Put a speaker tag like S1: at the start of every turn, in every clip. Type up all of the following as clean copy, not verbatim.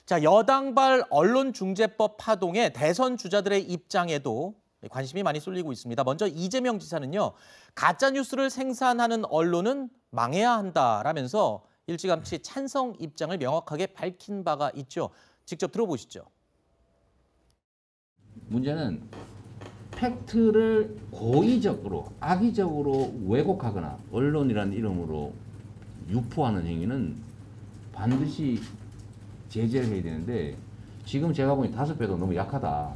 S1: 자, 여당발 언론중재법 파동에 대선 주자들의 입장에도 관심이 많이 쏠리고 있습니다. 먼저 이재명 지사는요, 가짜뉴스를 생산하는 언론은 망해야 한다라면서 일찌감치 찬성 입장을 명확하게 밝힌 바가 있죠. 직접 들어보시죠.
S2: 문제는 팩트를 고의적으로, 악의적으로 왜곡하거나 언론이라는 이름으로 유포하는 행위는 반드시 제재를 해야 되는데 지금 제가 보니 5배도 너무 약하다.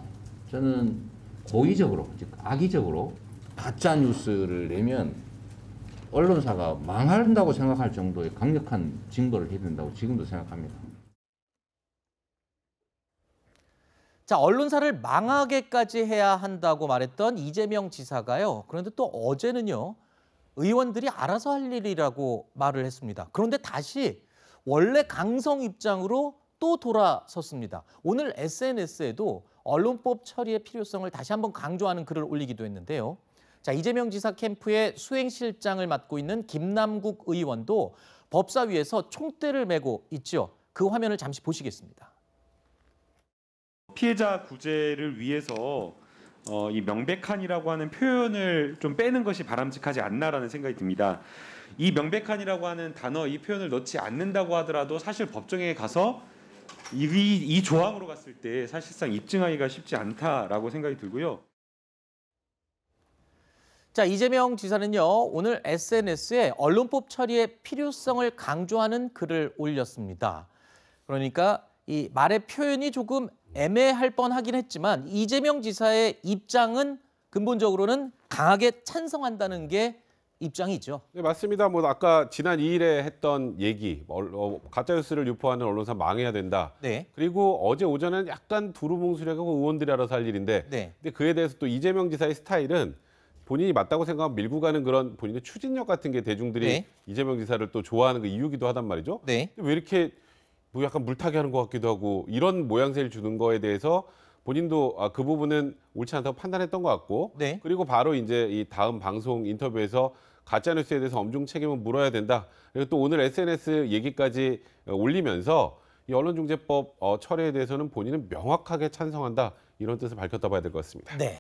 S2: 저는 고의적으로, 즉 악의적으로 가짜 뉴스를 내면 언론사가 망한다고 생각할 정도의 강력한 징벌을 해야 된다고 지금도 생각합니다.
S1: 자, 언론사를 망하게까지 해야 한다고 말했던 이재명 지사가요. 그런데 또 어제는요, 의원들이 알아서 할 일이라고 말을 했습니다. 그런데 다시 원래 강성 입장으로 또 돌아섰습니다. 오늘 SNS에도 언론법 처리의 필요성을 다시 한번 강조하는 글을 올리기도 했는데요. 자, 이재명 지사 캠프의 수행실장을 맡고 있는 김남국 의원도 법사위에서 총대를 메고 있죠. 그 화면을 잠시 보시겠습니다.
S3: 피해자 구제를 위해서 이 명백한이라고 하는 표현을 좀 빼는 것이 바람직하지 않나라는 생각이 듭니다. 이 명백한이라고 하는 단어, 이 표현을 넣지 않는다고 하더라도 사실 법정에 가서 이 조항으로 갔을 때 사실상 입증하기가 쉽지 않다라고 생각이 들고요.
S1: 자, 이재명 지사는요, 오늘 SNS에 언론법 처리의 필요성을 강조하는 글을 올렸습니다. 그러니까 이 말의 표현이 조금 애매할 뻔하긴 했지만 이재명 지사의 입장은 근본적으로는 강하게 찬성한다는 게 입장이죠.
S4: 네, 맞습니다. 뭐 아까 지난 2일에 했던 얘기, 가짜뉴스를 유포하는 언론사 망해야 된다.
S1: 네.
S4: 그리고 어제 오전에는 약간 두루뭉술하고 의원들이 알아서 할 일인데,
S1: 네.
S4: 근데 그에 대해서 또 이재명 지사의 스타일은 본인이 맞다고 생각하면 밀고 가는 그런 본인의 추진력 같은 게 대중들이
S1: 네.
S4: 이재명 지사를 또 좋아하는 그 이유기도 하단 말이죠.
S1: 네.
S4: 근데 왜 이렇게 뭐 약간 물타기 하는 것 같기도 하고 이런 모양새를 주는 거에 대해서 본인도 그 부분은 옳지 않다고 판단했던 것 같고,
S1: 네.
S4: 그리고 바로 이제 이 다음 방송 인터뷰에서 가짜뉴스에 대해서 엄중 책임을 물어야 된다. 그리고 또 오늘 SNS 얘기까지 올리면서 이 언론중재법 처리에 대해서는 본인은 명확하게 찬성한다. 이런 뜻을 밝혔다 봐야 될 것 같습니다.
S1: 네.